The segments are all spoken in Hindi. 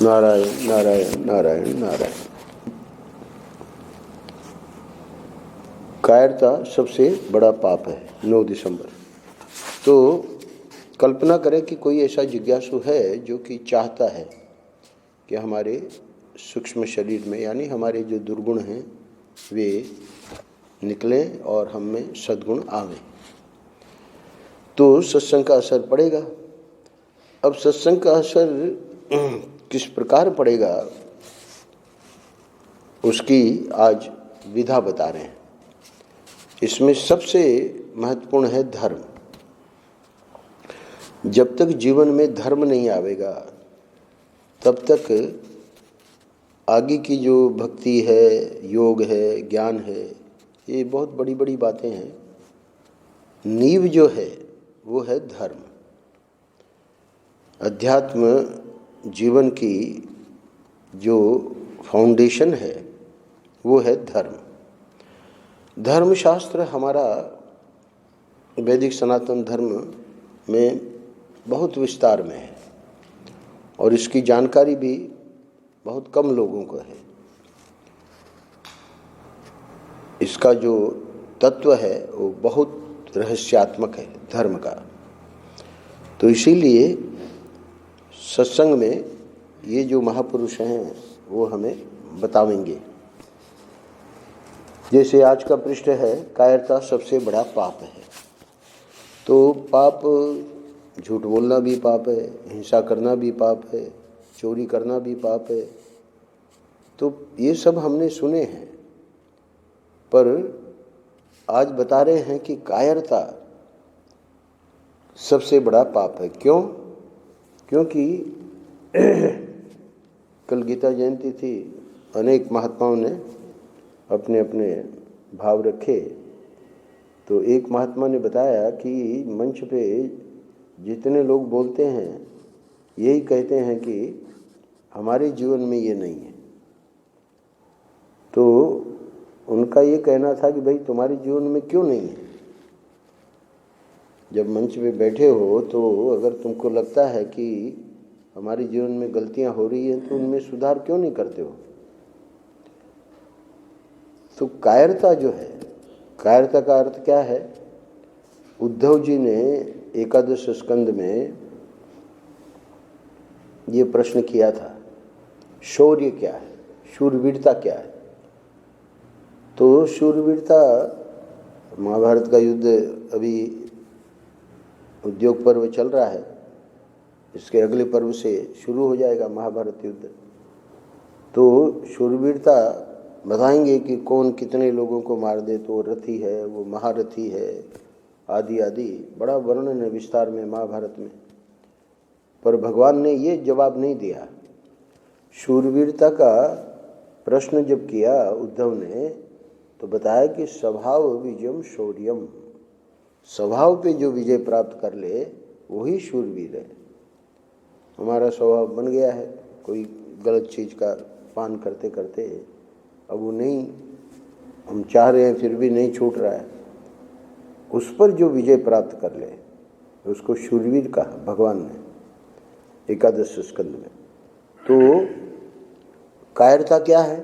नारायण नारायण नारायण नारायण। कायरता सबसे बड़ा पाप है। 9 दिसंबर। तो कल्पना करें कि कोई ऐसा जिज्ञासु है जो कि चाहता है कि हमारे सूक्ष्म शरीर में यानी हमारे जो दुर्गुण हैं वे निकलें और हम में सद्गुण आवें, तो सत्संग का असर पड़ेगा। अब सत्संग का असर किस प्रकार पड़ेगा उसकी आज विधा बता रहे हैं। इसमें सबसे महत्वपूर्ण है धर्म। जब तक जीवन में धर्म नहीं आवेगा तब तक आगे की जो भक्ति है, योग है, ज्ञान है, ये बहुत बड़ी बड़ी बातें हैं। नींव जो है वो है धर्म। अध्यात्म जीवन की जो फाउंडेशन है वो है धर्म। धर्मशास्त्र हमारा वैदिक सनातन धर्म में बहुत विस्तार में है और इसकी जानकारी भी बहुत कम लोगों को है। इसका जो तत्व है वो बहुत रहस्यात्मक है धर्म का। तो इसीलिए सत्संग में ये जो महापुरुष हैं वो हमें बतावेंगे। जैसे आज का पृष्ठ है, कायरता सबसे बड़ा पाप है। तो पाप, झूठ बोलना भी पाप है, हिंसा करना भी पाप है, चोरी करना भी पाप है। तो ये सब हमने सुने हैं, पर आज बता रहे हैं कि कायरता सबसे बड़ा पाप है। क्यों? क्योंकि कल गीता जयंती थी, अनेक महात्माओं ने अपने अपने भाव रखे। तो एक महात्मा ने बताया कि मंच पे जितने लोग बोलते हैं यही कहते हैं कि हमारे जीवन में ये नहीं है। तो उनका ये कहना था कि भाई तुम्हारे जीवन में क्यों नहीं है? जब मंच पे बैठे हो तो अगर तुमको लगता है कि हमारे जीवन में गलतियां हो रही हैं तो उनमें सुधार क्यों नहीं करते हो? तो कायरता जो है, कायरता का अर्थ क्या है? उद्धव जी ने एकादश स्कंद में ये प्रश्न किया था, शौर्य क्या है, शूरवीरता क्या है? तो शूरवीरता, महाभारत का युद्ध अभी उद्योग पर्व चल रहा है, इसके अगले पर्व से शुरू हो जाएगा महाभारत युद्ध। तो शूरवीरता बताएंगे कि कौन कितने लोगों को मार दे तो रथी है, वो महारथी है, आदि आदि बड़ा वर्णन है विस्तार में महाभारत में। पर भगवान ने ये जवाब नहीं दिया। शूरवीरता का प्रश्न जब किया उद्धव ने तो बताया कि स्वभाव विजयम शौर्यम, स्वभाव पे जो विजय प्राप्त कर ले वही शूरवीर है। हमारा स्वभाव बन गया है कोई गलत चीज़ का पान करते करते, अब वो नहीं, हम चाह रहे हैं फिर भी नहीं छूट रहा है। उस पर जो विजय प्राप्त कर ले उसको शूरवीर कहा भगवान ने एकादश स्कंद में। तो कायरता क्या है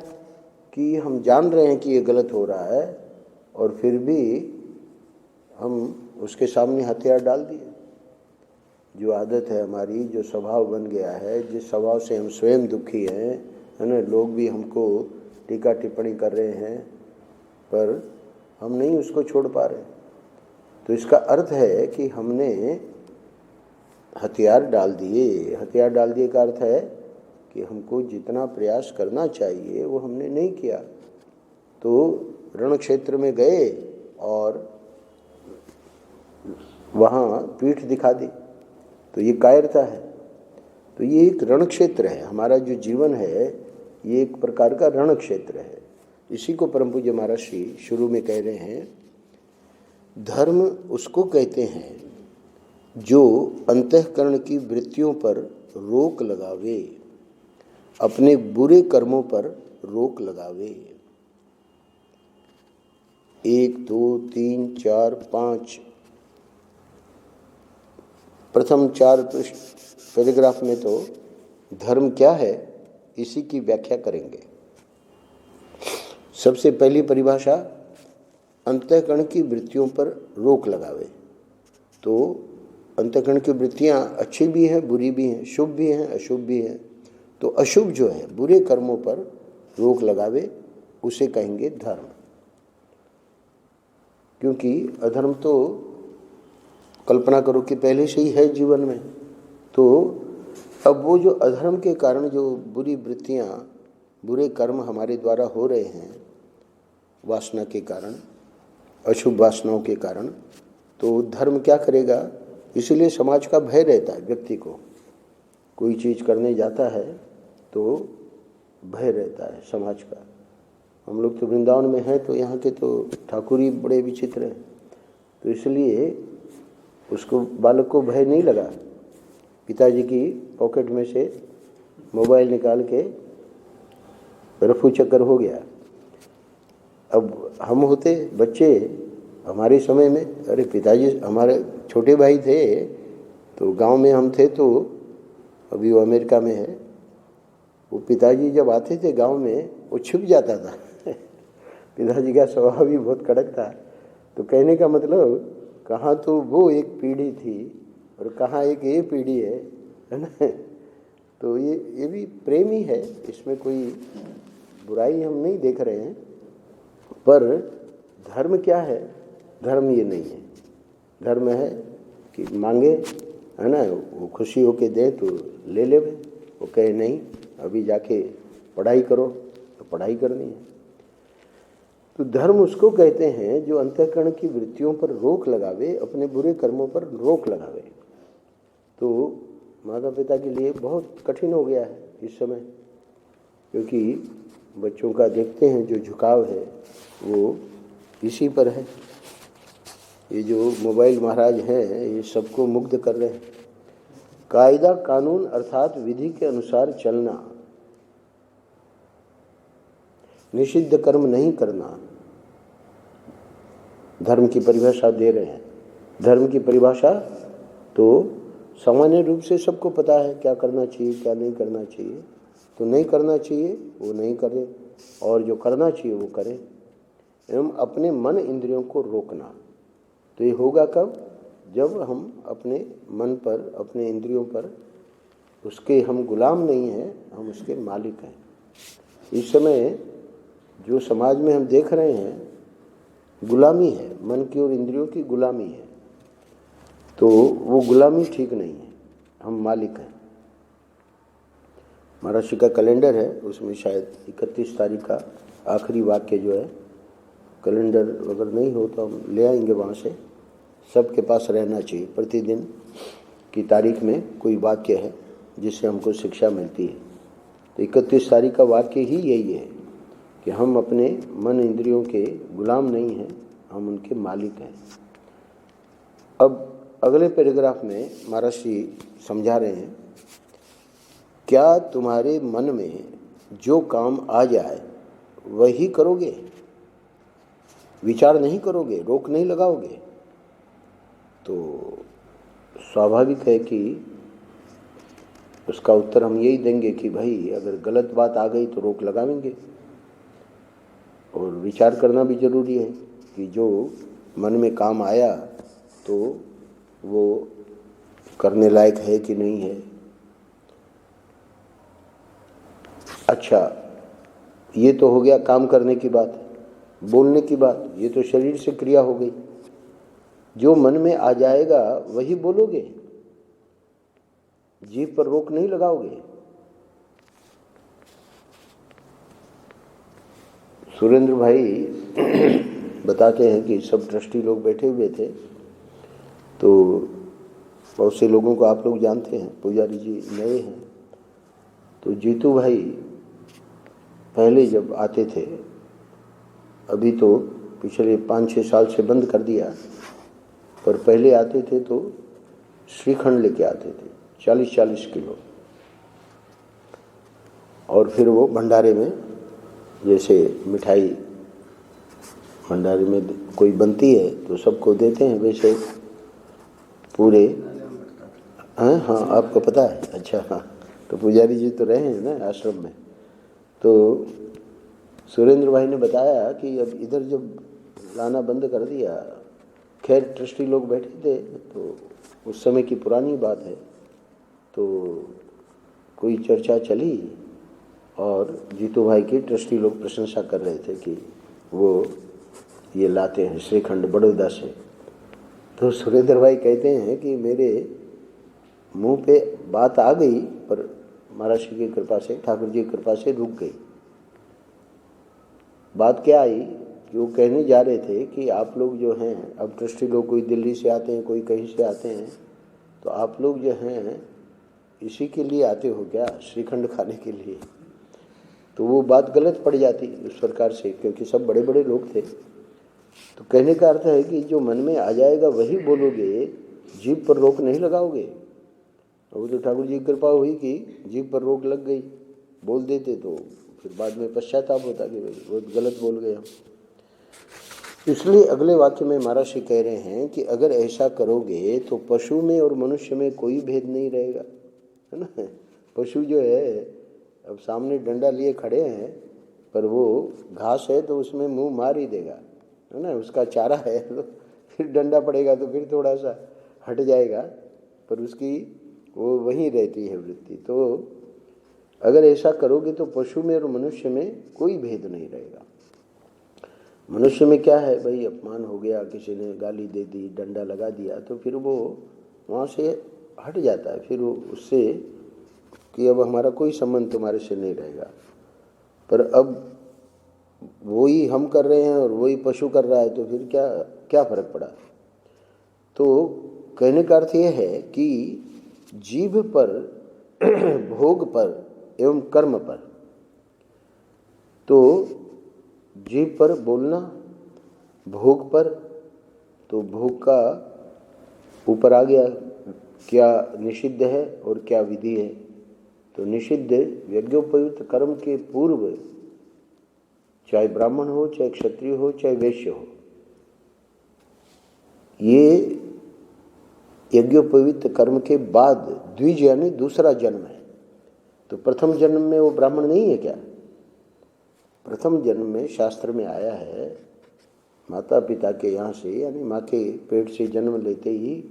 कि हम जान रहे हैं कि ये गलत हो रहा है और फिर भी हम उसके सामने हथियार डाल दिए। जो आदत है हमारी, जो स्वभाव बन गया है, जिस स्वभाव से हम स्वयं दुखी हैं, है ना, लोग भी हमको टीका टिप्पणी कर रहे हैं पर हम नहीं उसको छोड़ पा रहे। तो इसका अर्थ है कि हमने हथियार डाल दिए। हथियार डाल दिए का अर्थ है कि हमको जितना प्रयास करना चाहिए वो हमने नहीं किया। तो रण क्षेत्र में गए और वहाँ पीठ दिखा दी, तो ये कायरता है। तो ये एक रण क्षेत्र है। हमारा जो जीवन है ये एक प्रकार का रण क्षेत्र है। इसी को परम पूज्य महाराज श्री शुरू में कह रहे हैं, धर्म उसको कहते हैं जो अंतःकरण की वृत्तियों पर रोक लगावे, अपने बुरे कर्मों पर रोक लगावे। 1, 2, 3, 4, 5 प्रथम 4 पैराग्राफ में तो धर्म क्या है इसी की व्याख्या करेंगे। सबसे पहली परिभाषा, अंतःकरण की वृत्तियों पर रोक लगावे। तो अंतःकरण की वृत्तियां अच्छी भी हैं, बुरी भी हैं, शुभ भी हैं, अशुभ भी हैं। तो अशुभ जो है, बुरे कर्मों पर रोक लगावे, उसे कहेंगे धर्म। क्योंकि अधर्म तो कल्पना करो कि पहले से ही है जीवन में। तो अब वो जो अधर्म के कारण जो बुरी वृत्तियां, बुरे कर्म हमारे द्वारा हो रहे हैं वासना के कारण, अशुभ वासनाओं के कारण, तो धर्म क्या करेगा? इसीलिए समाज का भय रहता है व्यक्ति को। कोई चीज़ करने जाता है तो भय रहता है समाज का। हम लोग तो वृंदावन में हैं, तो यहाँ के तो ठाकुर ही बड़े विचित्र हैं। तो इसलिए उसको, बालक को भय नहीं लगा। पिताजी की पॉकेट में से मोबाइल निकाल के रफू चक्कर हो गया। अब हम होते बच्चे, हमारे समय में, अरे पिताजी, हमारे छोटे भाई थे तो गांव में हम थे, तो अभी वो अमेरिका में है, वो पिताजी जब आते थे गांव में वो छिप जाता था। पिताजी का स्वभाव भी बहुत कड़क था। तो कहने का मतलब, कहाँ तो वो एक पीढ़ी थी और कहाँ एक ये पीढ़ी है ना। तो ये भी प्रेम ही है, इसमें कोई बुराई हम नहीं देख रहे हैं। पर धर्म क्या है? धर्म ये नहीं है। धर्म है कि मांगे, है ना, वो खुशी होके दे तो ले ले, वो कहे नहीं अभी जाके पढ़ाई करो तो पढ़ाई करनी है। तो धर्म उसको कहते हैं जो अंतःकरण की वृत्तियों पर रोक लगावे, अपने बुरे कर्मों पर रोक लगावे। तो माता पिता के लिए बहुत कठिन हो गया है इस समय, क्योंकि बच्चों का देखते हैं जो झुकाव है वो इसी पर है। ये जो मोबाइल महाराज हैं ये सबको मुग्ध कर रहे हैं। कायदा कानून अर्थात विधि के अनुसार चलना, निषिद्ध कर्म नहीं करना, धर्म की परिभाषा दे रहे हैं। धर्म की परिभाषा तो सामान्य रूप से सबको पता है, क्या करना चाहिए क्या नहीं करना चाहिए। तो नहीं करना चाहिए वो नहीं करे, और जो करना चाहिए वो करे। एवं अपने मन इंद्रियों को रोकना। तो ये होगा कब? जब हम अपने मन पर, अपने इंद्रियों पर, उसके हम गुलाम नहीं हैं, हम उसके मालिक हैं। इस समय जो समाज में हम देख रहे हैं गुलामी है, मन की और इंद्रियों की गुलामी है। तो वो गुलामी ठीक नहीं है, हम मालिक हैं। महाराष्ट्र का कैलेंडर है, उसमें शायद 31 तारीख का आखिरी वाक्य जो है, कैलेंडर अगर नहीं हो तो हम ले आएंगे वहाँ से। सबके पास रहना चाहिए, प्रतिदिन की तारीख में कोई वाक्य है जिससे हमको शिक्षा मिलती है। तो 31 तारीख का वाक्य ही यही है कि हम अपने मन इंद्रियों के गुलाम नहीं हैं, हम उनके मालिक हैं। अब अगले पैराग्राफ में महाराज जी समझा रहे हैं, क्या तुम्हारे मन में जो काम आ जाए वही करोगे? विचार नहीं करोगे, रोक नहीं लगाओगे? तो स्वाभाविक है कि उसका उत्तर हम यही देंगे कि भाई अगर गलत बात आ गई तो रोक लगाएंगे। और विचार करना भी जरूरी है कि जो मन में काम आया तो वो करने लायक है कि नहीं है। अच्छा, ये तो हो गया काम करने की बात, बोलने की बात। ये तो शरीर से क्रिया हो गई। जो मन में आ जाएगा वही बोलोगे, जीभ पर रोक नहीं लगाओगे। सुरेंद्र भाई बताते हैं कि सब ट्रस्टी लोग बैठे हुए थे, तो बहुत से लोगों को आप लोग जानते हैं, पुजारी जी नए हैं। तो जीतू भाई पहले जब आते थे, अभी तो पिछले 5-6 साल से बंद कर दिया, पर पहले आते थे तो श्रीखंड लेके आते थे 40-40 किलो। और फिर वो भंडारे में, जैसे मिठाई भंडारे में कोई बनती है तो सबको देते हैं, वैसे पूरे। हाँ, आपको पता है? अच्छा, हाँ। तो पुजारी जी तो रहे हैं ना आश्रम में। तो सुरेंद्र भाई ने बताया कि अब इधर जब लाना बंद कर दिया, खैर ट्रस्टी लोग बैठे थे तो उस समय की पुरानी बात है, तो कोई चर्चा चली और जीतू भाई की ट्रस्टी लोग प्रशंसा कर रहे थे कि वो ये लाते हैं श्रीखंड बड़ौदा से। तो सुरेंद्र भाई कहते हैं कि मेरे मुंह पे बात आ गई पर महाराज की कृपा से, ठाकुर जी की कृपा से रुक गई। बात क्या आई कि वो कहने जा रहे थे कि आप लोग जो हैं, अब ट्रस्टी लोग कोई दिल्ली से आते हैं, कोई कहीं से आते हैं, तो आप लोग जो हैं इसी के लिए आते हो क्या, श्रीखंड खाने के लिए? तो वो बात गलत पड़ जाती उस प्रकार से, क्योंकि सब बड़े बड़े लोग थे। तो कहने का अर्थ है कि जो मन में आ जाएगा वही बोलोगे, जीभ पर रोक नहीं लगाओगे। वो तो ठाकुर जी की कृपा हुई कि जीभ पर रोक लग गई, बोल देते तो फिर बाद में पश्चाताप होता कि भाई बहुत गलत बोल गए हम। इसलिए अगले वाक्य में महाराज जी कह रहे हैं कि अगर ऐसा करोगे तो पशु में और मनुष्य में कोई भेद नहीं रहेगा, है ना। पशु जो है अब सामने डंडा लिए खड़े हैं, पर वो घास है तो उसमें मुंह मार ही देगा, है ना, उसका चारा है तो फिर डंडा पड़ेगा तो फिर थोड़ा सा हट जाएगा, पर उसकी वो वहीं रहती है वृत्ति। तो अगर ऐसा करोगे तो पशु में और मनुष्य में कोई भेद नहीं रहेगा। मनुष्य में क्या है भाई, अपमान हो गया, किसी ने गाली दे दी, डंडा लगा दिया, तो फिर वो वहाँ से हट जाता है, फिर वो उससे कि अब हमारा कोई संबंध तुम्हारे से नहीं रहेगा। पर अब वही हम कर रहे हैं और वही पशु कर रहा है, तो फिर क्या क्या फर्क पड़ा। तो कहने का अर्थ यह है कि जीभ पर भोग पर एवं कर्म पर, तो जीभ पर बोलना, भोग पर, तो भोग का ऊपर आ गया क्या निषिद्ध है और क्या विधि है। तो निषिद्ध यज्ञोपयुक्त कर्म के पूर्व, चाहे ब्राह्मण हो, चाहे क्षत्रिय हो, चाहे वैश्य हो, ये यज्ञोपयुक्त कर्म के बाद द्विज यानी दूसरा जन्म है। तो प्रथम जन्म में वो ब्राह्मण नहीं है क्या? प्रथम जन्म में शास्त्र में आया है, माता पिता के यहाँ से यानी माँ के पेट से जन्म लेते ही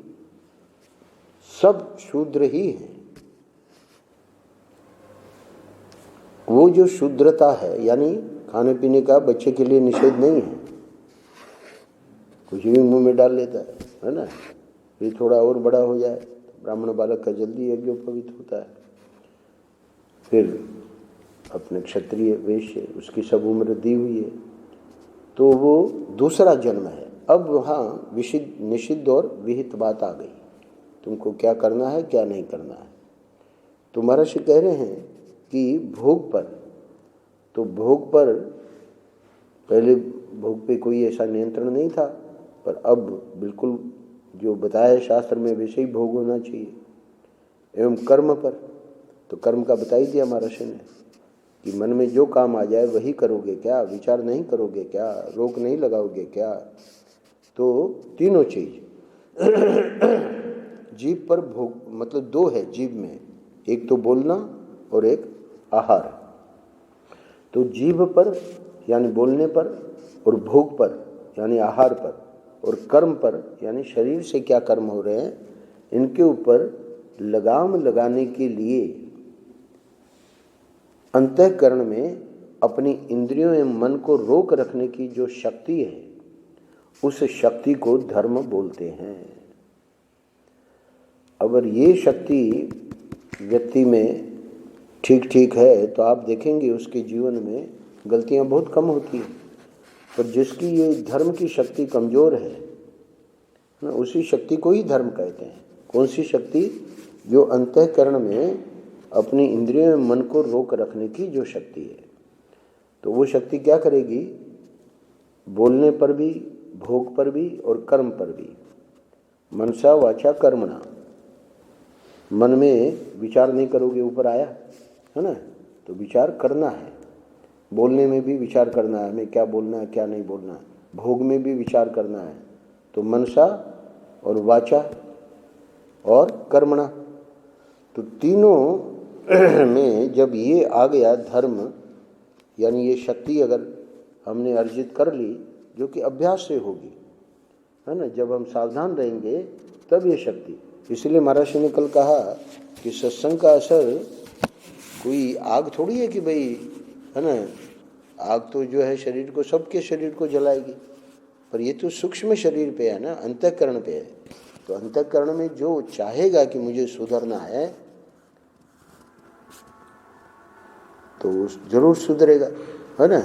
सब शूद्र ही हैं। वो जो शूद्रता है यानी खाने पीने का बच्चे के लिए निषेध नहीं है, कुछ भी मुंह में डाल लेता है ना। ये थोड़ा और बड़ा हो जाए तो ब्राह्मण बालक का जल्दी यज्ञोपवीत होता है। फिर अपने क्षत्रिय वैश्य, उसकी सब उम्र दी हुई है, तो वो दूसरा जन्म है। अब वहाँ विषिद्ध निषिद्ध और विहित बात आ गई, तुमको क्या करना है क्या नहीं करना है। तो महर्षि कह रहे हैं कि भोग पर, तो भोग पर पहले भोग पे कोई ऐसा नियंत्रण नहीं था, पर अब बिल्कुल जो बताया है शास्त्र में वैसे ही भोग होना चाहिए। एवं कर्म पर, तो कर्म का बता ही दिया महर्षि ने कि मन में जो काम आ जाए वही करोगे क्या, विचार नहीं करोगे क्या, रोक नहीं लगाओगे क्या। तो तीनों चीज जीभ पर भोग, मतलब दो है जीभ में, एक तो बोलना और एक आहार। तो जीभ पर यानी बोलने पर, और भोग पर यानी आहार पर, और कर्म पर यानी शरीर से क्या कर्म हो रहे हैं, इनके ऊपर लगाम लगाने के लिए अंतःकरण में अपनी इंद्रियों एवं मन को रोक रखने की जो शक्ति है, उस शक्ति को धर्म बोलते हैं। अगर ये शक्ति व्यक्ति में ठीक ठीक है तो आप देखेंगे उसके जीवन में गलतियां बहुत कम होती हैं। पर जिसकी ये धर्म की शक्ति कमज़ोर है ना, उसी शक्ति को ही धर्म कहते हैं। कौन सी शक्ति? जो अंतःकरण में अपनी इंद्रियों में मन को रोक रखने की जो शक्ति है। तो वो शक्ति क्या करेगी? बोलने पर भी, भोग पर भी और कर्म पर भी। मनसा वाचा कर्मणा, मन में विचार नहीं करोगे, ऊपर आया है ना, तो विचार करना है। बोलने में भी विचार करना है, हमें क्या बोलना है क्या नहीं बोलना है। भोग में भी विचार करना है। तो मनसा और वाचा और कर्मणा, तो तीनों में जब ये आ गया धर्म, यानी ये शक्ति अगर हमने अर्जित कर ली, जो कि अभ्यास से होगी, है ना, जब हम सावधान रहेंगे तब ये शक्ति। इसलिए महाराज ने कल कहा कि सत्संग का असर कोई आग थोड़ी है कि भाई, है ना, आग तो जो है शरीर को, सबके शरीर को जलाएगी, पर ये तो सूक्ष्म शरीर पे है ना, अंतःकरण पे है। तो अंतःकरण में जो चाहेगा कि मुझे सुधरना है तो जरूर सुधरेगा, है ना।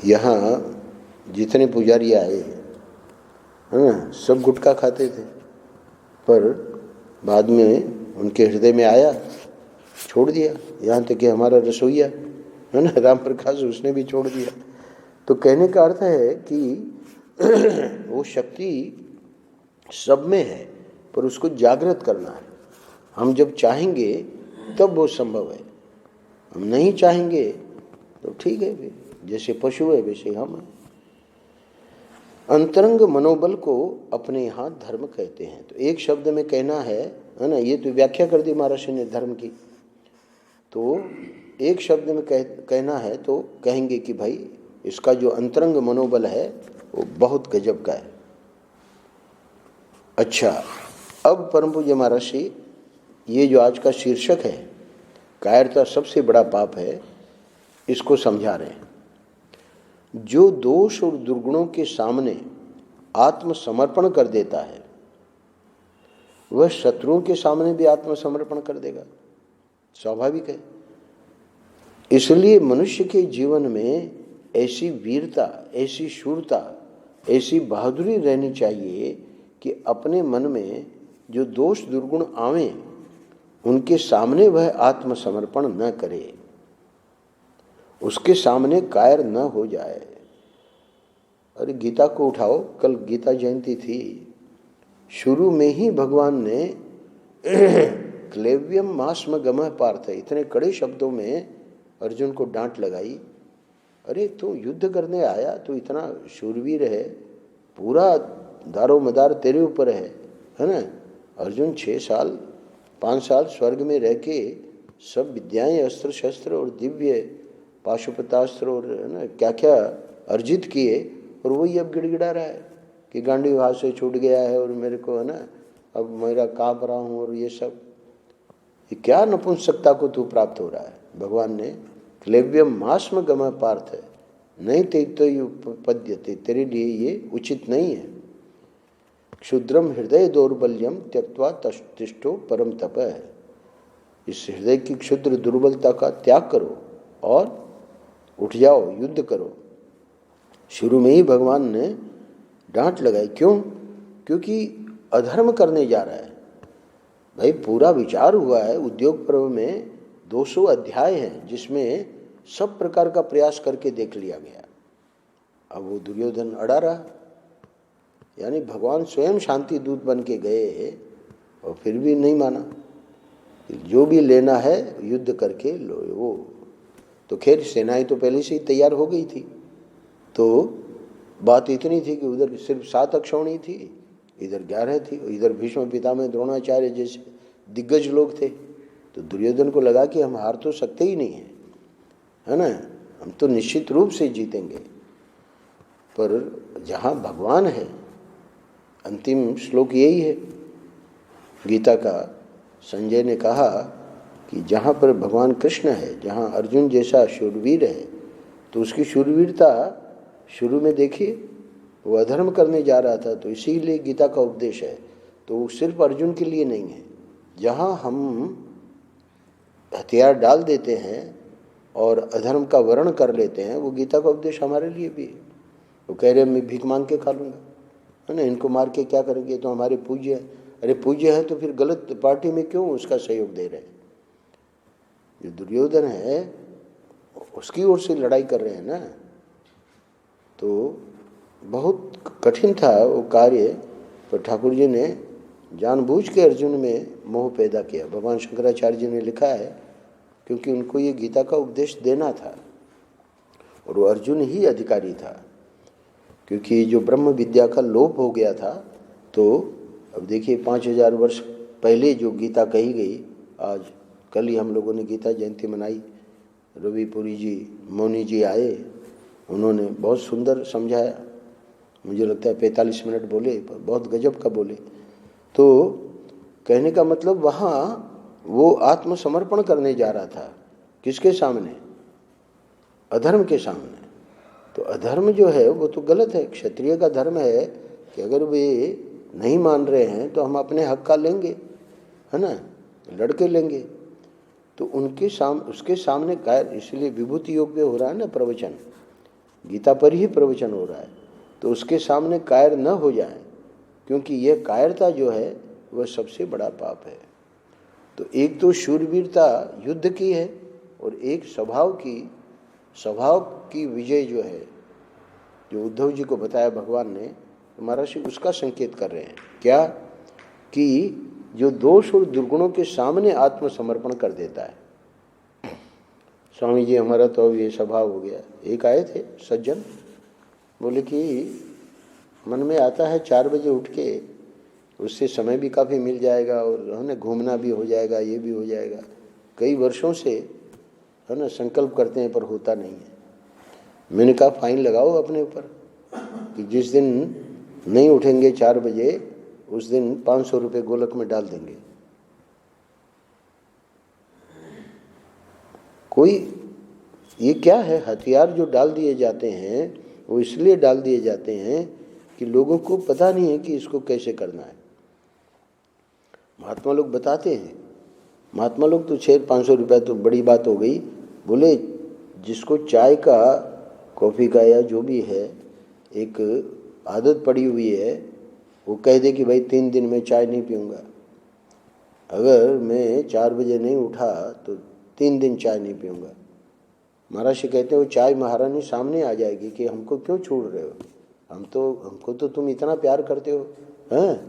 यहाँ जितने पुजारी आए, है ना, सब गुटखा खाते थे, पर बाद में उनके हृदय में आया, छोड़ दिया। यहाँ तक कि हमारा रसोइया, है ना, राम प्रकाश, उसने भी छोड़ दिया। तो कहने का अर्थ है कि वो शक्ति सब में है, पर उसको जागृत करना है। हम जब चाहेंगे तब वो संभव है, हम नहीं चाहेंगे तो ठीक है, फिर जैसे पशु है वैसे हम हैं। अंतरंग मनोबल को अपने यहाँ धर्म कहते हैं। तो एक शब्द में कहना है ना, ये तो व्याख्या कर दी महाराज ने धर्म की। तो एक शब्द में कहना है तो कहेंगे कि भाई इसका जो अंतरंग मनोबल है वो बहुत गजब का है। अच्छा, अब परम पूज्य महाराज जी ये जो आज का शीर्षक है, कायरता सबसे बड़ा पाप है, इसको समझा रहे हैं। जो दोष और दुर्गुणों के सामने आत्मसमर्पण कर देता है वह शत्रुओं के सामने भी आत्मसमर्पण कर देगा, स्वाभाविक है। इसलिए मनुष्य के जीवन में ऐसी वीरता, ऐसी शूरता, ऐसी बहादुरी रहनी चाहिए कि अपने मन में जो दोष दुर्गुण आवें उनके सामने वह आत्मसमर्पण न करे, उसके सामने कायर न हो जाए। अरे गीता को उठाओ, कल गीता जयंती थी, शुरू में ही भगवान ने क्लेव्यम मास्म गमः पार्थ, इतने कड़े शब्दों में अर्जुन को डांट लगाई। अरे तो युद्ध करने आया तो इतना शूरवीर है, पूरा दारो मदार तेरे ऊपर है ना। अर्जुन 6 साल 5 साल स्वर्ग में रह के सब विद्याएं, अस्त्र शस्त्र और दिव्य पाशुपतास्त्र और ना क्या क्या अर्जित किए, और वही अब गिड़गिड़ा रहा है कि गांडीव हाथ से छूट गया है और मेरे को, है ना, अब मेरा काँप रहा हूँ, और ये सब, ये क्या नपुंसकता को तू प्राप्त हो रहा है। भगवान ने क्लेव्यम मास्म गमः पार्थ, नहीं तेतोपद्यते, तेरे लिए ये उचित नहीं है। क्षुद्रम हृदय दौर्बल्यम त्यक्त्वा तिष्ठो परम तप है। इस हृदय की क्षुद्र दुर्बलता का त्याग करो और उठ जाओ, युद्ध करो। शुरू में ही भगवान ने डांट लगाई, क्यों? क्योंकि अधर्म करने जा रहा है। भाई पूरा विचार हुआ है, उद्योग पर्व में 200 अध्याय हैं जिसमें सब प्रकार का प्रयास करके देख लिया गया। अब वो दुर्योधन अड़ा रहा, यानी भगवान स्वयं शांति दूत बन के गए और फिर भी नहीं माना। जो भी लेना है युद्ध करके लो। वो तो खैर सेनाएं तो पहले से ही तैयार हो गई थी। तो बात इतनी थी कि उधर सिर्फ 7 अक्षौणी थी, इधर 11 थी, इधर भीष्म पितामह द्रोणाचार्य जैसे दिग्गज लोग थे। तो दुर्योधन को लगा कि हम हार तो सकते ही नहीं है ना, हम तो निश्चित रूप से जीतेंगे। पर जहाँ भगवान है, अंतिम श्लोक यही है गीता का। संजय ने कहा कि जहाँ पर भगवान कृष्ण है, जहाँ अर्जुन जैसा शूरवीर है, तो उसकी शूरवीरता शुरू में देखिए, वो अधर्म करने जा रहा था, तो इसीलिए गीता का उपदेश है। तो वो सिर्फ अर्जुन के लिए नहीं है। जहाँ हम हथियार डाल देते हैं और अधर्म का वर्ण कर लेते हैं, वो गीता का उपदेश हमारे लिए भी है। वो कह रहे मैं भीख मांग के खा लूँगा, है ना, इनको मार के क्या करेंगे, तो हमारे पूज्य है। अरे पूज्य है तो फिर गलत पार्टी में क्यों उसका सहयोग दे रहे हैं? जो दुर्योधन है उसकी ओर से लड़ाई कर रहे हैं ना। तो बहुत कठिन था वो कार्य, पर ठाकुर जी ने जानबूझ के अर्जुन में मोह पैदा किया। भगवान शंकराचार्य जी ने लिखा है क्योंकि उनको ये गीता का उपदेश देना था और वो अर्जुन ही अधिकारी था। क्योंकि जो ब्रह्म विद्या का लोप हो गया था, तो अब देखिए 5000 वर्ष पहले जो गीता कही गई आज कल ही हम लोगों ने गीता जयंती मनाई। रविपुरी जी, मौनी जी आए, उन्होंने बहुत सुंदर समझाया। मुझे लगता है 45 मिनट बोले, पर बहुत गजब का बोले। तो कहने का मतलब वहाँ वो आत्मसमर्पण करने जा रहा था। किसके सामने? अधर्म के सामने। तो अधर्म जो है वो तो गलत है। क्षत्रिय का धर्म है कि अगर वे नहीं मान रहे हैं तो हम अपने हक का लेंगे, है ना, लड़के लेंगे। तो उसके सामने कायर, इसलिए विभूति योग में हो रहा है ना प्रवचन, गीता पर ही प्रवचन हो रहा है। तो उसके सामने कायर न हो जाए, क्योंकि यह कायरता जो है वह सबसे बड़ा पाप है। तो एक तो शूरवीरता युद्ध की है, और एक स्वभाव की विजय जो है, जो उद्धव जी को बताया भगवान ने, तो महर्षि उसका संकेत कर रहे हैं। क्या? कि जो दोष और दुर्गुणों के सामने आत्मसमर्पण कर देता है। स्वामी जी हमारा तो अब ये स्वभाव हो गया। एक आए थे सज्जन, बोले कि मन में आता है 4 बजे उठ के, उससे समय भी काफ़ी मिल जाएगा और है ना, घूमना भी हो जाएगा, ये भी हो जाएगा। कई वर्षों से है ना संकल्प करते हैं, पर होता नहीं है। मैंने कहा फाइन लगाओ अपने ऊपर कि जिस दिन नहीं उठेंगे 4 बजे, उस दिन 500 रुपये गोलक में डाल देंगे। कोई ये क्या है? हथियार जो डाल दिए जाते हैं वो इसलिए डाल दिए जाते हैं कि लोगों को पता नहीं है कि इसको कैसे करना है। महात्मा लोग बताते हैं, महात्मा लोग तो 500 रुपये तो बड़ी बात हो गई। बोले जिसको चाय का, कॉफ़ी का या जो भी है एक आदत पड़ी हुई है, वो कह दे कि भाई 3 दिन में चाय नहीं पीऊँगा। अगर मैं 4 बजे नहीं उठा तो 3 दिन चाय नहीं पीऊँगा। महाराज कहते हैं वो चाय महारानी सामने आ जाएगी कि हमको क्यों छोड़ रहे हो, हमको तो तुम इतना प्यार करते हो, हैं?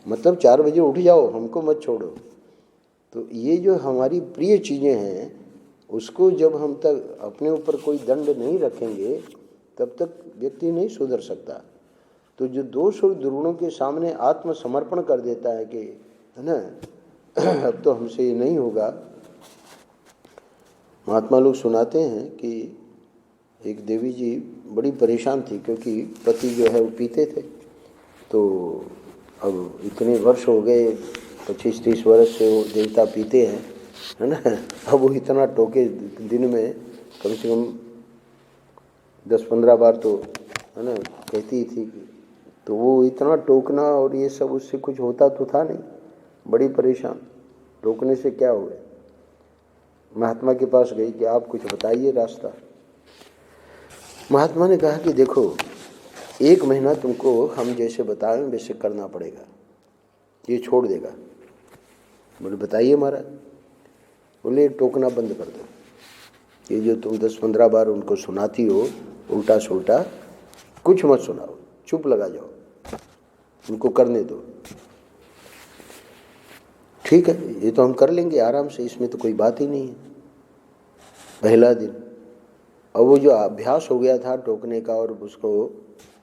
मतलब 4 बजे उठ जाओ, हमको मत छोड़ो। तो ये जो हमारी प्रिय चीज़ें हैं, उसको जब हम तक अपने ऊपर कोई दंड नहीं रखेंगे, तब तक व्यक्ति नहीं सुधर सकता। तो जो दोष और दुर्गुणों के सामने आत्मसमर्पण कर देता है कि है ना अब तो हमसे ये नहीं होगा। महात्मा लोग सुनाते हैं कि एक देवी जी बड़ी परेशान थी, क्योंकि पति जो है वो पीते थे। तो अब इतने वर्ष हो गए, 25-30 वर्ष से वो देवता पीते हैं, है ना। अब वो इतना टोके, दिन में कम से कम 10-15 बार तो है ना कहती थी। तो वो इतना टोकना और ये सब, उससे कुछ होता तो था नहीं। बड़ी परेशान, टोकने से क्या हो गया। महात्मा के पास गई कि आप कुछ बताइए रास्ता। महात्मा ने कहा कि देखो 1 महीना तुमको हम जैसे बताएं वैसे करना पड़ेगा, ये छोड़ देगा। बोले बताइए महाराज। बोले टोकना बंद कर दो, ये जो तुम 10-15 बार उनको सुनाती हो उल्टा सुल्टा, कुछ मत सुनाओ, चुप लगा जाओ, उनको करने दो। ठीक है, ये तो हम कर लेंगे आराम से, इसमें तो कोई बात ही नहीं है। पहला दिन, अब वो जो अभ्यास हो गया था टोकने का और उसको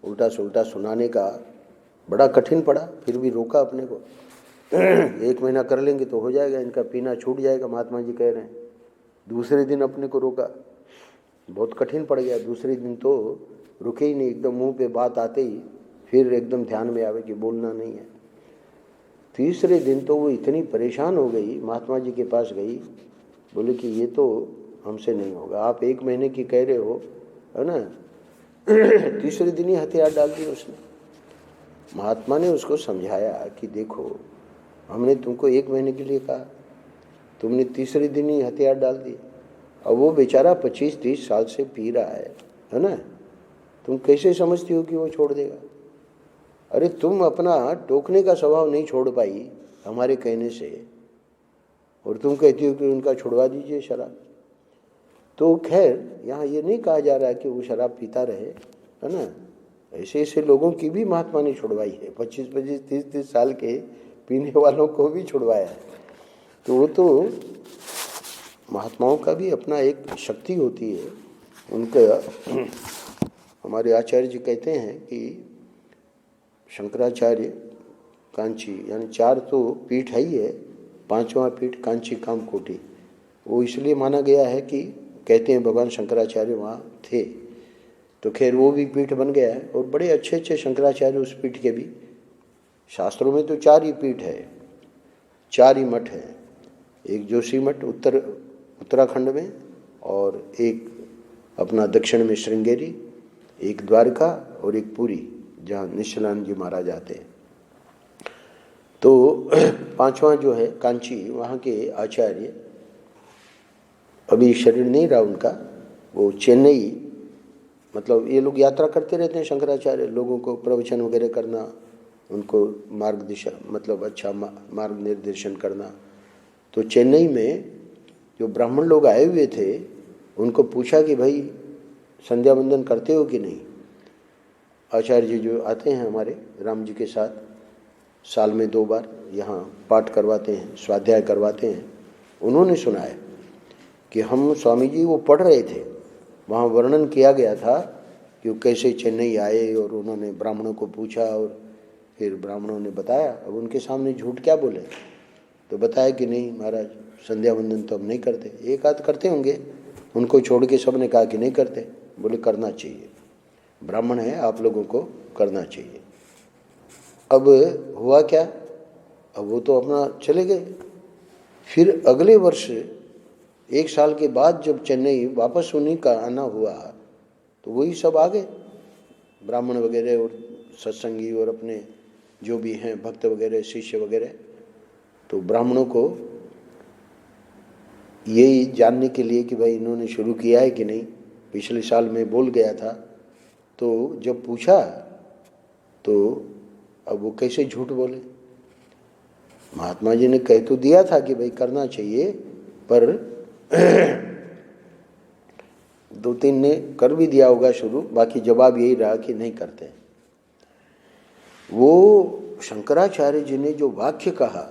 उल्टा सुल्टा सुनाने का, बड़ा कठिन पड़ा। फिर भी रोका अपने को। 1 महीना कर लेंगे तो हो जाएगा, इनका पीना छूट जाएगा, महात्मा जी कह रहे हैं। दूसरे दिन अपने को रोका, बहुत कठिन पड़ गया। दूसरे दिन तो रुके ही नहीं, एकदम मुंह पे बात आते ही फिर एकदम ध्यान में आवे कि बोलना नहीं है। तीसरे दिन तो वो इतनी परेशान हो गई, महात्मा जी के पास गई। बोले कि ये तो हमसे नहीं होगा, आप 1 महीने की कह रहे हो, है ना। तीसरे दिन ही हथियार डाल दिए उसने। महात्मा ने उसको समझाया कि देखो हमने तुमको 1 महीने के लिए कहा, तुमने तीसरे दिन ही हथियार डाल दिए। अब वो बेचारा 25-30 साल से पी रहा है ना। तुम कैसे समझती हो कि वो छोड़ देगा? अरे तुम अपना टोकने का स्वभाव नहीं छोड़ पाई हमारे कहने से, और तुम कहती हो कि उनका छुड़वा दीजिए शराब। तो खैर यहाँ ये नहीं कहा जा रहा है कि वो शराब पीता रहे, है ना। ऐसे ऐसे लोगों की भी महात्मा ने छुड़वाई है, 25-25, 30-30 साल के पीने वालों को भी छुड़वाया है। तो वो तो महात्माओं का भी अपना एक शक्ति होती है उनका। हमारे आचार्य जी कहते हैं कि शंकराचार्य, कांची, यानी 4 तो पीठ है ही है, पांचवा पीठ कांची कामकोटि, वो इसलिए माना गया है कि कहते हैं भगवान शंकराचार्य वहाँ थे, तो खैर वो भी पीठ बन गया है। और बड़े अच्छे अच्छे शंकराचार्य उस पीठ के भी, शास्त्रों में तो 4 ही पीठ है, 4 ही मठ है। एक जोशी मठ उत्तराखंड में, और एक अपना दक्षिण में श्रृंगेरी, एक द्वारका और एक पुरी जहाँ निश्चलानंद जी महाराज आते हैं। तो पांचवा जो है कांची, वहाँ के आचार्य, अभी शरीर नहीं रहा उनका, वो चेन्नई, मतलब ये लोग यात्रा करते रहते हैं शंकराचार्य, लोगों को प्रवचन वगैरह करना, उनको मार्ग दिशा मतलब अच्छा मार्ग निर्देशन करना। तो चेन्नई में जो ब्राह्मण लोग आए हुए थे, उनको पूछा कि भाई संध्या वंदन करते हो कि नहीं। आचार्य जी जो आते हैं हमारे राम जी के साथ, साल में 2 बार यहाँ पाठ करवाते हैं, स्वाध्याय करवाते हैं, उन्होंने सुनाया कि हम स्वामी जी वो पढ़ रहे थे, वहाँ वर्णन किया गया था कि वो कैसे चेन्नई आए और उन्होंने ब्राह्मणों को पूछा और फिर ब्राह्मणों ने बताया। अब उनके सामने झूठ क्या बोले, तो बताया कि नहीं महाराज संध्या वंदन तो हम नहीं करते, एक आध करते होंगे, उनको छोड़ के सब ने कहा कि नहीं करते। बोले करना चाहिए, ब्राह्मण है, आप लोगों को करना चाहिए। अब हुआ क्या, अब वो तो अपना चले गए। फिर अगले वर्ष 1 साल के बाद जब चेन्नई वापस उन्हीं का आना हुआ, तो वही सब आ गए, ब्राह्मण वगैरह और सत्संगी और अपने जो भी हैं भक्त वगैरह, शिष्य वगैरह। तो ब्राह्मणों को यही जानने के लिए कि भाई इन्होंने शुरू किया है कि नहीं, पिछले साल में बोल गया था, तो जब पूछा तो अब वो कैसे झूठ बोले। महात्मा जी ने कह तो दिया था कि भाई करना चाहिए, पर 2-3 ने कर भी दिया होगा शुरू, बाकी जवाब यही रहा कि नहीं करते। वो शंकराचार्य जी ने जो वाक्य कहा,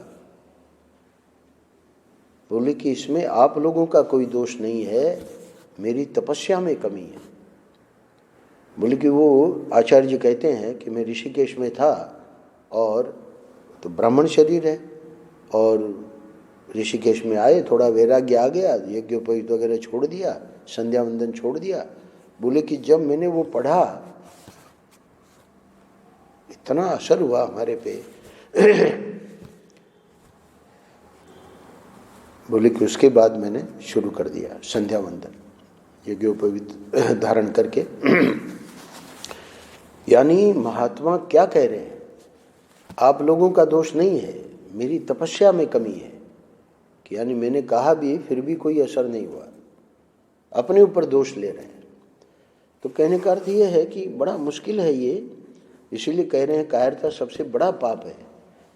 बोले कि इसमें आप लोगों का कोई दोष नहीं है, मेरी तपस्या में कमी है। बोले कि वो आचार्य जी कहते हैं कि मैं ऋषिकेश में था, और तो ब्राह्मण शरीर है, और ऋषिकेश में आए, थोड़ा वैराग्य आ गया, यज्ञोपवीत वगैरह छोड़ दिया, संध्या वंदन छोड़ दिया। बोले कि जब मैंने वो पढ़ा, इतना असर हुआ हमारे पे बोले कि उसके बाद मैंने शुरू कर दिया संध्या वंदन, यज्ञोपवीत धारण करके। यानी महात्मा क्या कह रहे हैं, आप लोगों का दोष नहीं है, मेरी तपस्या में कमी है। कि यानी मैंने कहा भी फिर भी कोई असर नहीं हुआ, अपने ऊपर दोष ले रहे हैं। तो कहने का अर्थ ये है कि बड़ा मुश्किल है ये, इसीलिए कह रहे हैं कायरता सबसे बड़ा पाप है।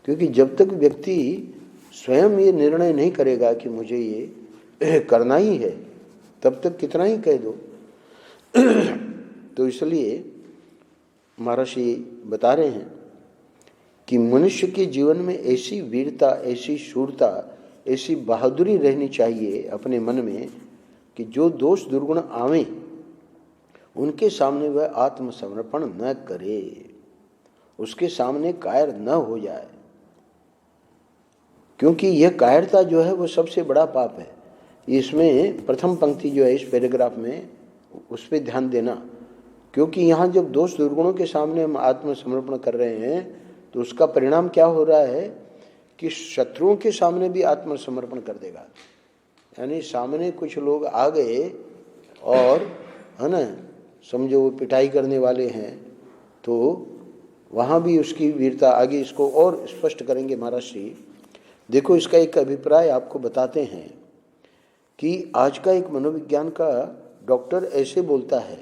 क्योंकि जब तक व्यक्ति स्वयं ये निर्णय नहीं करेगा कि मुझे ये करना ही है, तब तक कितना ही कह दो। तो इसलिए महर्षि बता रहे हैं कि मनुष्य के जीवन में ऐसी वीरता, ऐसी शूरता, ऐसी बहादुरी रहनी चाहिए अपने मन में कि जो दोष दुर्गुण आवे उनके सामने वह आत्मसमर्पण न करे, उसके सामने कायर न हो जाए। क्योंकि यह कायरता जो है वो सबसे बड़ा पाप है। इसमें प्रथम पंक्ति जो है इस पैराग्राफ में, उस पर ध्यान देना। क्योंकि यहाँ जब दोष दुर्गुणों के सामने हम आत्मसमर्पण कर रहे हैं, तो उसका परिणाम क्या हो रहा है कि शत्रुओं के सामने भी आत्मसमर्पण कर देगा। यानी सामने कुछ लोग आ गए और है ना, समझो वो पिटाई करने वाले हैं, तो वहाँ भी उसकी वीरता। आगे इसको और स्पष्ट करेंगे महर्षि। देखो, इसका एक अभिप्राय आपको बताते हैं कि आज का एक मनोविज्ञान का डॉक्टर ऐसे बोलता है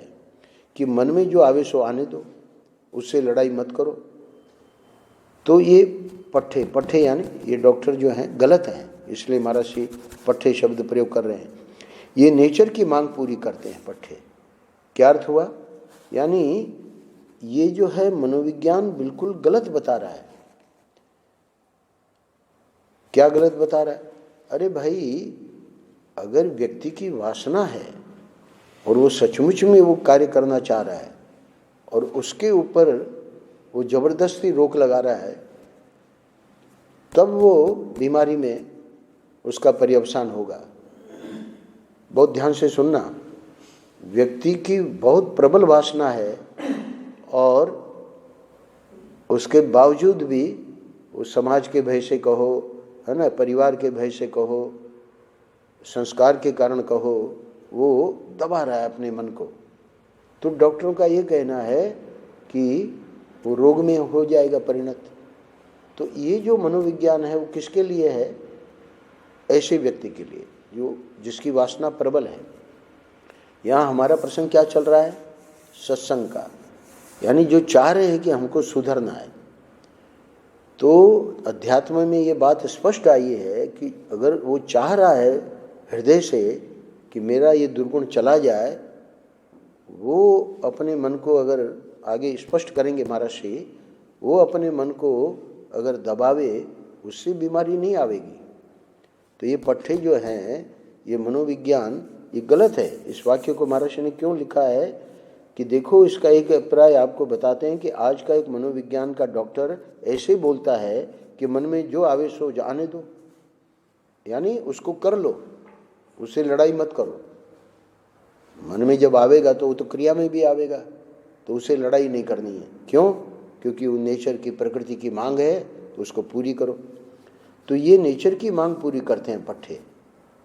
कि मन में जो आवे सो आने दो, उससे लड़ाई मत करो। तो ये पट्ठे यानी ये डॉक्टर जो हैं गलत हैं, इसलिए महर्षि पट्ठे शब्द प्रयोग कर रहे हैं। ये नेचर की मांग पूरी करते हैं पट्ठे। क्या अर्थ हुआ, यानी ये जो है मनोविज्ञान बिल्कुल गलत बता रहा है। क्या गलत बता रहा है? अरे भाई, अगर व्यक्ति की वासना है और वो सचमुच में वो कार्य करना चाह रहा है और उसके ऊपर वो जबरदस्ती रोक लगा रहा है, तब वो बीमारी में उसका पर्यवसान होगा। बहुत ध्यान से सुनना, व्यक्ति की बहुत प्रबल वासना है और उसके बावजूद भी वो समाज के भय से कहो, है ना, परिवार के भय से कहो, संस्कार के कारण कहो, वो दबा रहा है अपने मन को, तो डॉक्टरों का ये कहना है कि वो रोग में हो जाएगा परिणत। तो ये जो मनोविज्ञान है वो किसके लिए है? ऐसे व्यक्ति के लिए जो जिसकी वासना प्रबल है। यहाँ हमारा प्रसंग क्या चल रहा है? सत्संग का, यानी जो चाह रहे हैं कि हमको सुधरना है। तो अध्यात्म में ये बात स्पष्ट आई है कि अगर वो चाह रहा है हृदय से कि मेरा ये दुर्गुण चला जाए, वो अपने मन को अगर आगे स्पष्ट करेंगे महर्षि, वो अपने मन को अगर दबावे, उससे बीमारी नहीं आवेगी। तो ये पट्टे जो हैं, ये मनोविज्ञान, ये गलत है। इस वाक्य को महर्षि ने क्यों लिखा है कि देखो, इसका एक अभिप्राय आपको बताते हैं कि आज का एक मनोविज्ञान का डॉक्टर ऐसे बोलता है कि मन में जो आवे सो जाने दो, यानी उसको कर लो, उससे लड़ाई मत करो। मन में जब आवेगा तो वो तो क्रिया में भी आवेगा, तो उसे लड़ाई नहीं करनी है। क्यों? क्योंकि वो नेचर की, प्रकृति की मांग है, तो उसको पूरी करो। तो ये नेचर की मांग पूरी करते हैं पट्टे,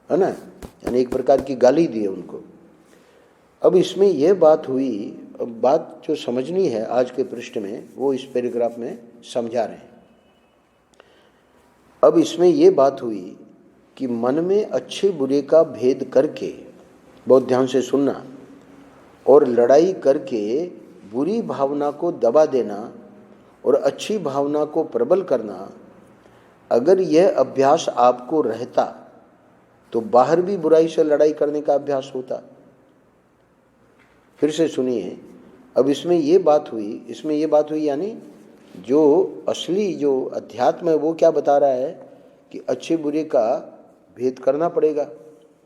है ना, यानी एक प्रकार की गाली दी है उनको। अब इसमें यह बात हुई, अब बात जो समझनी है आज के पृष्ठ में, वो इस पैराग्राफ में समझा रहे हैं। अब इसमें यह बात हुई कि मन में अच्छे बुरे का भेद करके, बहुत ध्यान से सुनना, और लड़ाई करके बुरी भावना को दबा देना और अच्छी भावना को प्रबल करना, अगर यह अभ्यास आपको रहता तो बाहर भी बुराई से लड़ाई करने का अभ्यास होता। फिर से सुनिए, अब इसमें ये बात हुई यानी जो असली जो अध्यात्म है वो क्या बता रहा है कि अच्छे बुरे का भेद करना पड़ेगा।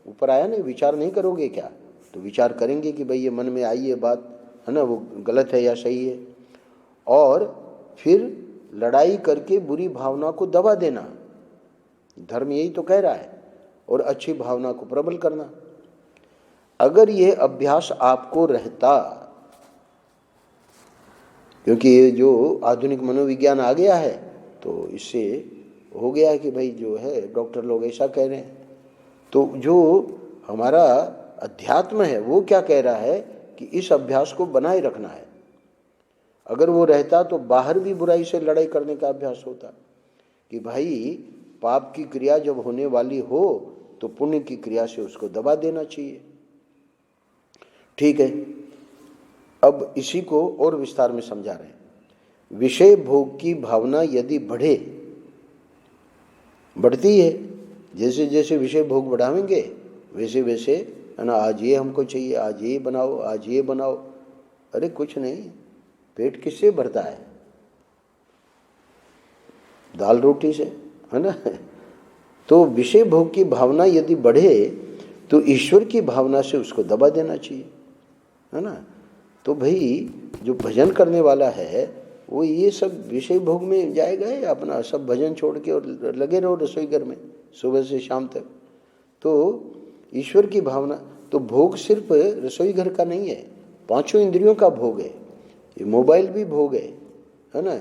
ऊपर आया नहीं, विचार नहीं करोगे क्या? तो विचार करेंगे कि भाई ये मन में आई है बात, है ना, वो गलत है या सही है, और फिर लड़ाई करके बुरी भावना को दबा देना, धर्म यही तो कह रहा है, और अच्छी भावना को प्रबल करना। अगर ये अभ्यास आपको रहता, क्योंकि ये जो आधुनिक मनोविज्ञान आ गया है तो इससे हो गया है कि भाई जो है डॉक्टर लोग ऐसा कह रहे हैं, तो जो हमारा अध्यात्म है वो क्या कह रहा है कि इस अभ्यास को बनाए रखना है। अगर वो रहता तो बाहर भी बुराई से लड़ाई करने का अभ्यास होता कि भाई पाप की क्रिया जब होने वाली हो तो पुण्य की क्रिया से उसको दबा देना चाहिए। ठीक है, अब इसी को और विस्तार में समझा रहे हैं। विषय भोग की भावना यदि बढ़ती है, जैसे जैसे विषय भोग बढ़ावेंगे वैसे वैसे, है ना, आज ये हमको चाहिए, आज ये बनाओ, आज ये बनाओ। अरे कुछ नहीं, पेट किससे भरता है? दाल रोटी से, है ना। तो विषय भोग की भावना यदि बढ़े तो ईश्वर की भावना से उसको दबा देना चाहिए, है ना। तो भाई जो भजन करने वाला है वो ये सब विषय भोग में जाएगा या अपना सब भजन छोड़ के और लगे रहो रसोई घर में सुबह से शाम तक। तो ईश्वर की भावना, तो भोग सिर्फ रसोई घर का नहीं है, पांचों इंद्रियों का भोग है। ये मोबाइल भी भोग है ना।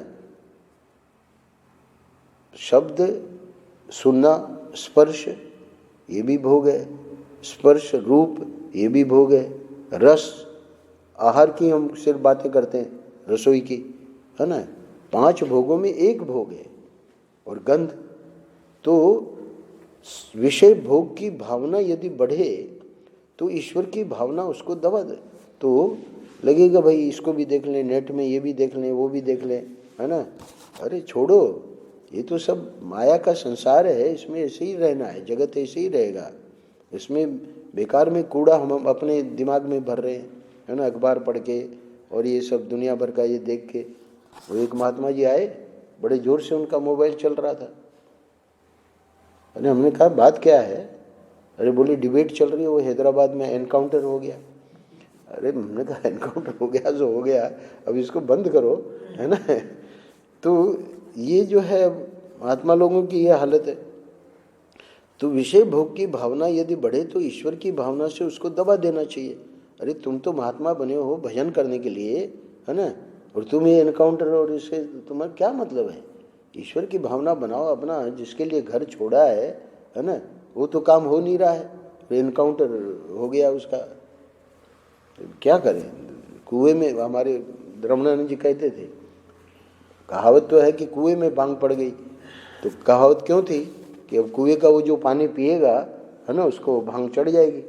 शब्द सुनना, स्पर्श, ये भी भोग है। स्पर्श, रूप, ये भी भोग है। रस, आहार की हम सिर्फ बातें करते हैं, रसोई की, है ना। 5 भोगों में एक भोग है। और गंध। तो विषय भोग की भावना यदि बढ़े तो ईश्वर की भावना उसको दबा दे, तो लगेगा भाई इसको भी देख लें, नेट में ये भी देख लें, वो भी देख लें, है ना। अरे छोड़ो, ये तो सब माया का संसार है, इसमें ऐसे ही रहना है, जगत ऐसे ही रहेगा। इसमें बेकार में कूड़ा हम अपने दिमाग में भर रहे हैं, है ना, अखबार पढ़ के और ये सब दुनिया भर का ये देख के। वो एक महात्मा जी आए, बड़े जोर से उनका मोबाइल चल रहा था। अरे हमने कहा बात क्या है? अरे बोले डिबेट चल रही है, वो हैदराबाद में एनकाउंटर हो गया। अरे हमने कहा एनकाउंटर हो गया जो हो गया, अब इसको बंद करो, है ना। तो ये जो है महात्मा लोगों की ये हालत है। तो विषय भोग की भावना यदि बढ़े तो ईश्वर की भावना से उसको दबा देना चाहिए। अरे तुम तो महात्मा बने हो भजन करने के लिए, है ना, और तुम ये एनकाउंटर और इससे तुम्हारा क्या मतलब है? ईश्वर की भावना बनाओ अपना, जिसके लिए घर छोड़ा है ना, वो तो काम हो नहीं रहा है, एनकाउंटर हो गया उसका, क्या करें? कुएं में, हमारे रमणानंद जी कहते थे, कहावत तो है कि कुएं में बांग पड़ गई। तो कहावत क्यों थी कि अब कुएं का वो जो पानी पिएगा, है ना, उसको भांग चढ़ जाएगी।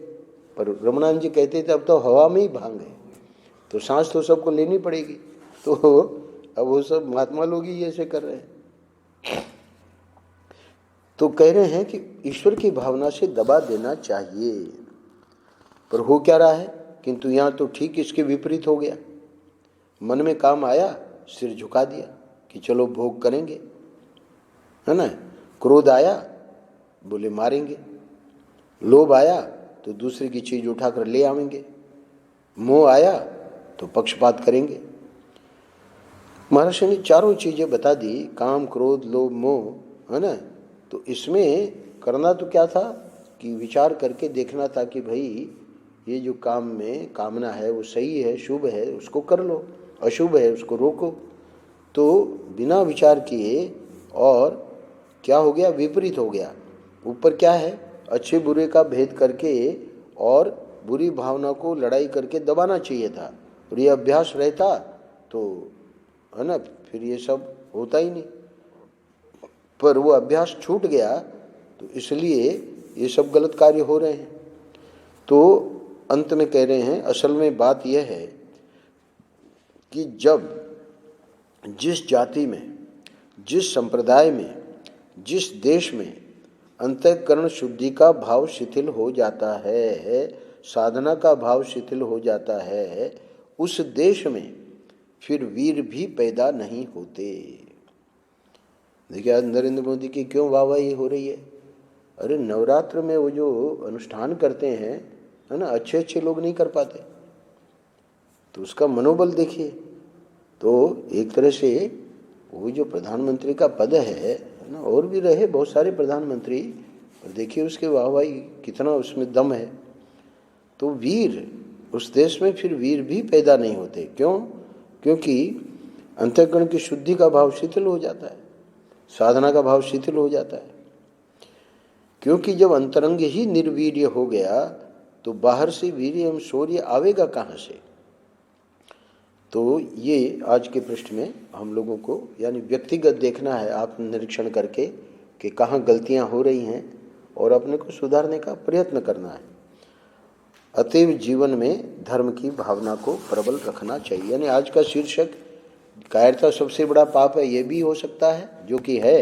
पर रमणानंद जी कहते थे अब तो हवा में ही भांग है, तो सांस तो सबको लेनी पड़ेगी। तो अब वो सब महात्मा लोग ही ऐसे कर रहे हैं। तो कह रहे हैं कि ईश्वर की भावना से दबा देना चाहिए, पर हो क्या रहा है? किंतु यहाँ तो ठीक इसके विपरीत हो गया। मन में काम आया, सिर झुका दिया कि चलो भोग करेंगे, है ना। क्रोध आया, बोले मारेंगे। लोभ आया तो दूसरे की चीज उठाकर ले आवेंगे। मोह आया तो पक्षपात करेंगे। महर्षि ने चारों चीजें बता दी, काम, क्रोध, लोभ, मोह, है ना। तो इसमें करना तो क्या था कि विचार करके देखना था कि भाई ये जो काम में कामना है वो सही है, शुभ है, उसको कर लो, अशुभ है उसको रोको। तो बिना विचार किए और क्या हो गया? विपरीत हो गया। ऊपर क्या है? अच्छे बुरे का भेद करके और बुरी भावना को लड़ाई करके दबाना चाहिए था, और ये अभ्यास रहता तो, है ना, फिर ये सब होता ही नहीं। पर वो अभ्यास छूट गया तो इसलिए ये सब गलत कार्य हो रहे हैं। तो अंत में कह रहे हैं असल में बात यह है कि जब जिस जाति में, जिस संप्रदाय में, जिस देश में अंतःकरण शुद्धि का भाव शिथिल हो जाता है, साधना का भाव शिथिल हो जाता है, उस देश में फिर वीर भी पैदा नहीं होते। देखिए आज नरेंद्र मोदी की क्यों वाहवाही हो रही है? अरे नवरात्र में वो जो अनुष्ठान करते हैं, है ना, अच्छे अच्छे लोग नहीं कर पाते, तो उसका मनोबल देखिए। तो एक तरह से वो जो प्रधानमंत्री का पद है ना, और भी रहे बहुत सारे प्रधानमंत्री, और देखिए उसके वाहवाही कितना उसमें दम है। तो वीर उस देश में फिर वीर भी पैदा नहीं होते। क्यों? क्योंकि अंतःकरण की शुद्धि का भाव शिथिल हो जाता है, साधना का भाव शिथिल हो जाता है। क्योंकि जब अंतरंग ही निर्वीर्य हो गया तो बाहर से वीर्य एवं शौर्य आवेगा कहाँ से? तो ये आज के पृष्ठ में हम लोगों को यानी व्यक्तिगत देखना है, आत्मनिरीक्षण करके कि कहाँ गलतियाँ हो रही हैं और अपने को सुधारने का प्रयत्न करना है। अतएव जीवन में धर्म की भावना को प्रबल रखना चाहिए। यानी आज का शीर्षक कायरता सबसे बड़ा पाप है, ये भी हो सकता है, जो कि है,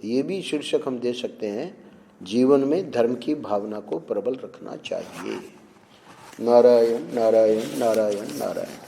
ये भी शीर्षक हम दे सकते हैं, जीवन में धर्म की भावना को प्रबल रखना चाहिए। नारायण नारायण नारायण नारायण।